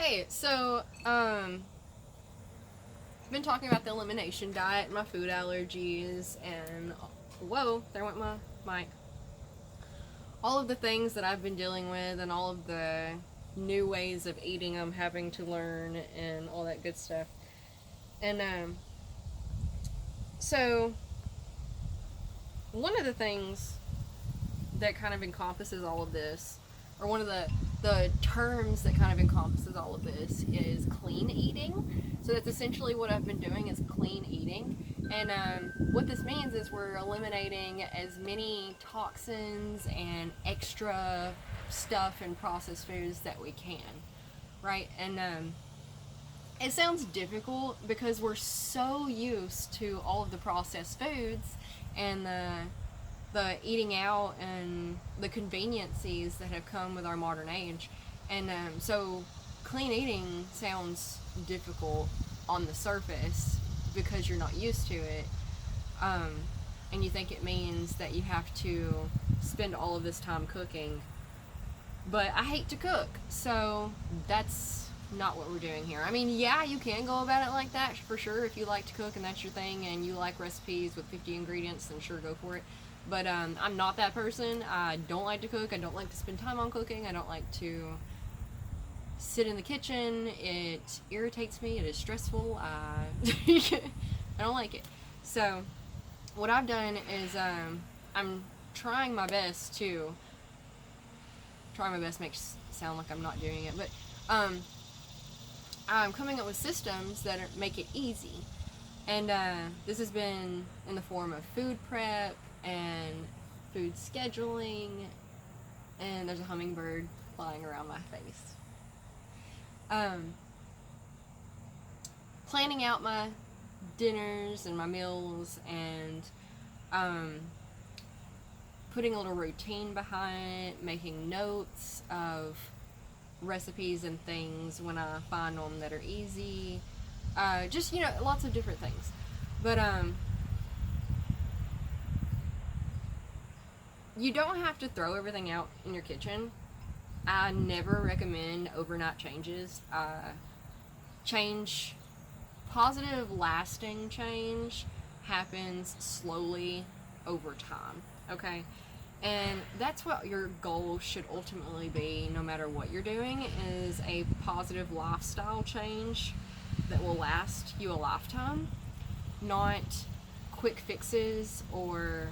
Hey, so, I've been talking about the elimination diet, my food allergies, and whoa, there went my mic. All of the things that I've been dealing with, and all of the new ways of eating I'm having to learn, and all that good stuff. And, so, one of the things that kind of encompasses all of this, or one of the terms that kind of encompasses all of this, is clean eating. So that's essentially what I've been doing, is clean eating. And what this means is we're eliminating as many toxins and extra stuff and processed foods that we can, right? And it sounds difficult because we're so used to all of the processed foods and the eating out and the conveniencies that have come with our modern age. And so clean eating sounds difficult on the surface because you're not used to it. Um, and you think it means that you have to spend all of this time cooking. But I hate to cook, so that's not what we're doing here. I mean, yeah, you can go about it like that for sure. If you like to cook and that's your thing and you like recipes with 50 ingredients, then sure, go for it. But I'm not that person. I don't like to cook. I don't like to spend time on cooking. I don't like to sit in the kitchen. It irritates me. It is stressful. I don't like it. So what I've done is I'm trying my best to makes it sound like I'm not doing it, but I'm coming up with systems that make it easy. And this has been in the form of food prep and food scheduling, and there's a hummingbird flying around my face. Planning out my dinners and my meals, and putting a little routine behind it, making notes of recipes and things when I find them that are easy. Just, lots of different things. But you don't have to throw everything out in your kitchen. I never recommend overnight changes. Positive, lasting change happens slowly over time, okay? And that's what your goal should ultimately be, no matter what you're doing, is a positive lifestyle change that will last you a lifetime, not quick fixes or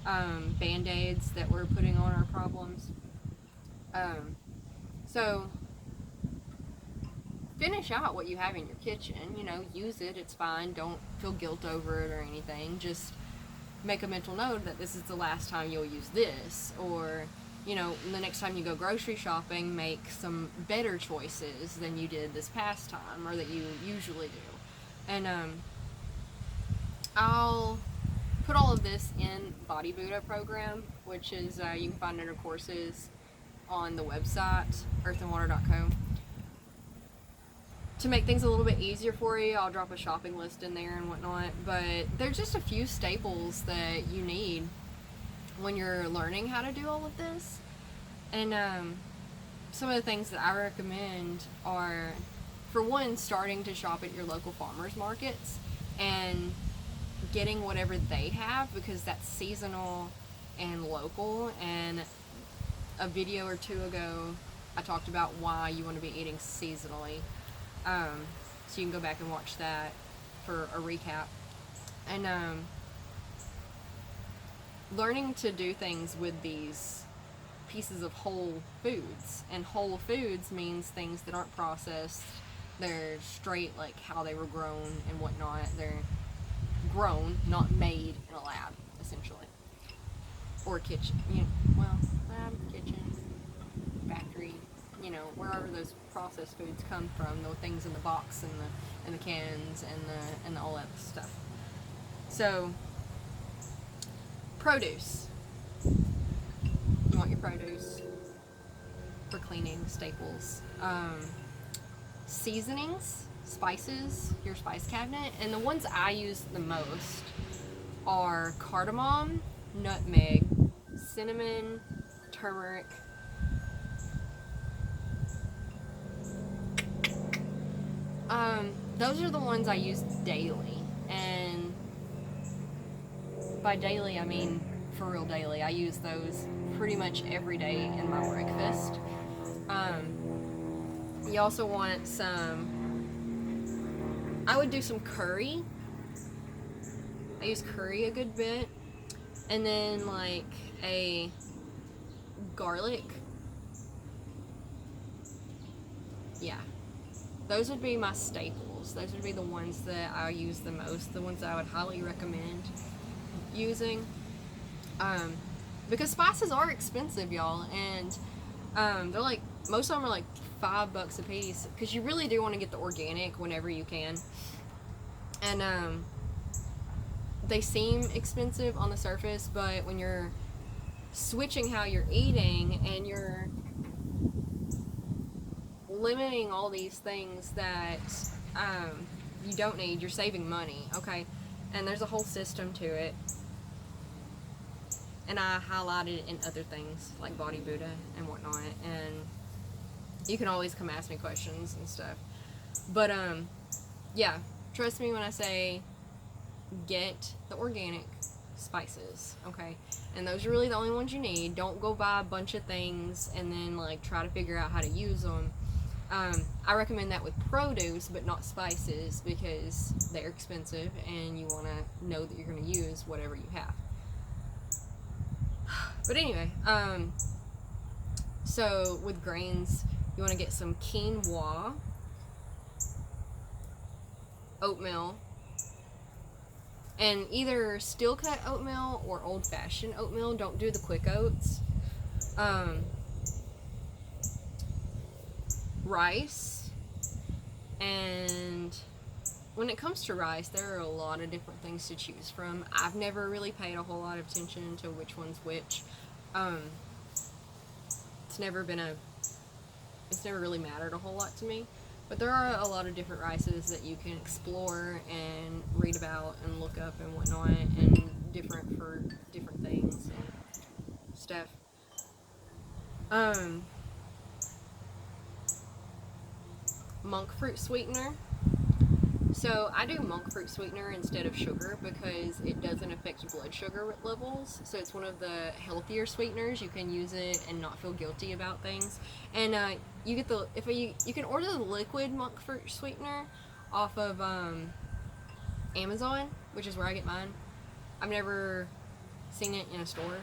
band-aids that we're putting on our problems. So finish out what you have in your kitchen, use it, it's fine, don't feel guilt over it or anything, just make a mental note that this is the last time you'll use this, or the next time you go grocery shopping, make some better choices than you did this past time, or that you usually do. And I'll put all of this in Body Buddha program, which is you can find under courses on the website earthandwater.co. To make things a little bit easier for you, I'll drop a shopping list in there and whatnot, but there's just a few staples that you need when you're learning how to do all of this. And some of the things that I recommend are, for one, starting to shop at your local farmers markets and getting whatever they have, because that's seasonal and local. And a video or two ago, I talked about why you want to be eating seasonally. So you can go back and watch that for a recap. And learning to do things with these pieces of whole foods. And whole foods means things that aren't processed. They're straight, like how they were grown and whatnot. They're grown, not made in a lab, essentially. Or kitchen. Lab, kitchen, factory. Wherever those processed foods come from, the things in the box and the cans and all that stuff. So, produce. You want your produce for cleaning, staples. Seasonings, spices, your spice cabinet, and the ones I use the most are cardamom, nutmeg, cinnamon, turmeric, Those are the ones I use daily, and by daily I mean for real daily. I use those pretty much every day in my breakfast. You also want I would do some curry. I use curry a good bit, and then like a garlic. Yeah, those would be my staples. Those would be the ones that I use the most, the ones that I would highly recommend using. Because spices are expensive, y'all, and they're like, most of them are like $5 a piece, because you really do want to get the organic whenever you can. And they seem expensive on the surface, but when you're switching how you're eating and you're limiting all these things that you don't need, you're saving money, okay? And there's a whole system to it. And I highlighted it in other things like Body Buddha and whatnot. And you can always come ask me questions and stuff. But yeah, trust me when I say get the organic spices, okay? And those are really the only ones you need. Don't go buy a bunch of things and then like try to figure out how to use them. I recommend that with produce, but not spices, because they're expensive and you want to know that you're going to use whatever you have. But anyway, so with grains, you want to get some quinoa, oatmeal, and either steel cut oatmeal or old fashioned oatmeal. Don't do the quick oats. Rice, and when it comes to rice, there are a lot of different things to choose from. I've never really paid a whole lot of attention to which one's which. It's never really mattered a whole lot to me. But there are a lot of different rices that you can explore and read about and look up and whatnot, and different for different things and stuff. Monk fruit sweetener. So I do monk fruit sweetener instead of sugar because it doesn't affect blood sugar levels. So it's one of the healthier sweeteners. You can use it and not feel guilty about things. And you get you can order the liquid monk fruit sweetener off of Amazon, which is where I get mine. I've never seen it in a store.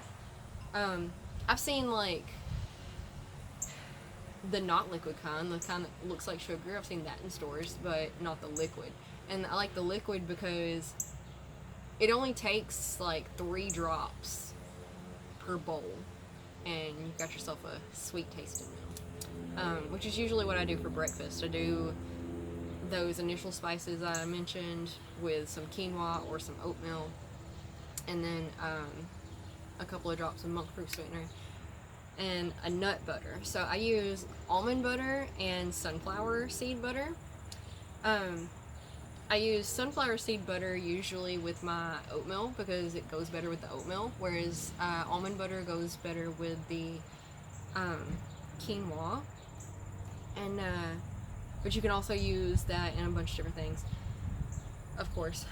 I've seen like the not liquid kind, the kind that looks like sugar. I've seen that in stores, but not the liquid. And I like the liquid because it only takes like 3 drops per bowl, and you've got yourself a sweet tasting meal, which is usually what I do for breakfast. I do those initial spices I mentioned with some quinoa or some oatmeal, and then a couple of drops of monk fruit sweetener and a nut butter. So I use almond butter and sunflower seed butter. I use sunflower seed butter usually with my oatmeal because it goes better with the oatmeal, whereas almond butter goes better with the quinoa. And but you can also use that in a bunch of different things, of course.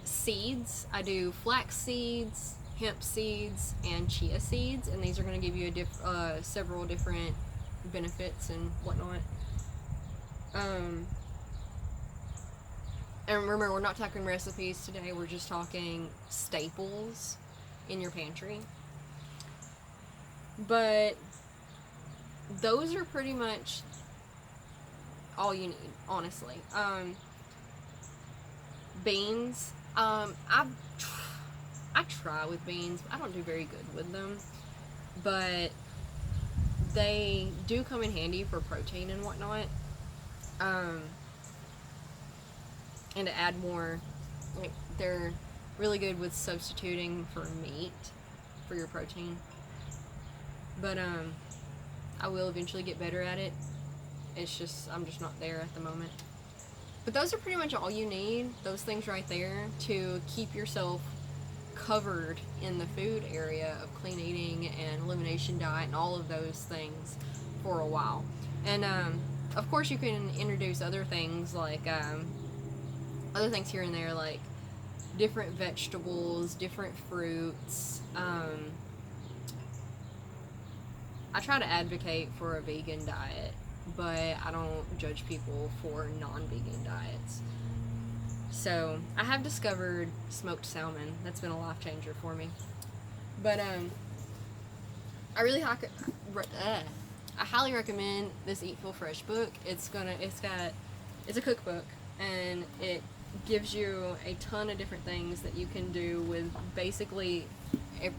Seeds, I do flax seeds, hemp seeds, and chia seeds, and these are going to give you several different benefits and whatnot. And remember, we're not talking recipes today, we're just talking staples in your pantry. But those are pretty much all you need, honestly. Beans, I try with beans, but I don't do very good with them. But they do come in handy for protein and whatnot. And to add more, like, they're really good with substituting for meat for your protein. But I will eventually get better at it. It's just, I'm just not there at the moment. But those are pretty much all you need, those things right there, to keep yourself covered in the food area of clean eating and elimination diet and all of those things for a while. And of course, you can introduce other things like other things here and there, like different vegetables, different fruits. I try to advocate for a vegan diet, but I don't judge people for non-vegan diets. So I have discovered smoked salmon. That's been a life changer for me. But I really I highly recommend this Eat Feel Fresh book. It's a cookbook, and it gives you a ton of different things that you can do with basically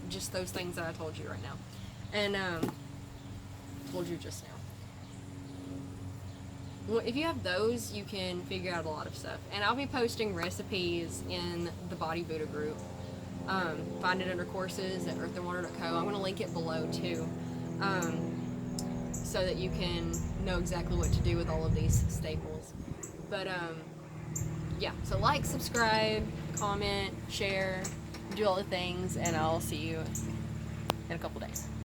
just those things that I told you right now, and told you just now. Well, if you have those, you can figure out a lot of stuff. And I'll be posting recipes in the Body Buddha group. Find it under courses at earthandwater.co. I'm going to link it below too, so that you can know exactly what to do with all of these staples. But yeah, so like, subscribe, comment, share, do all the things, and I'll see you in a couple days.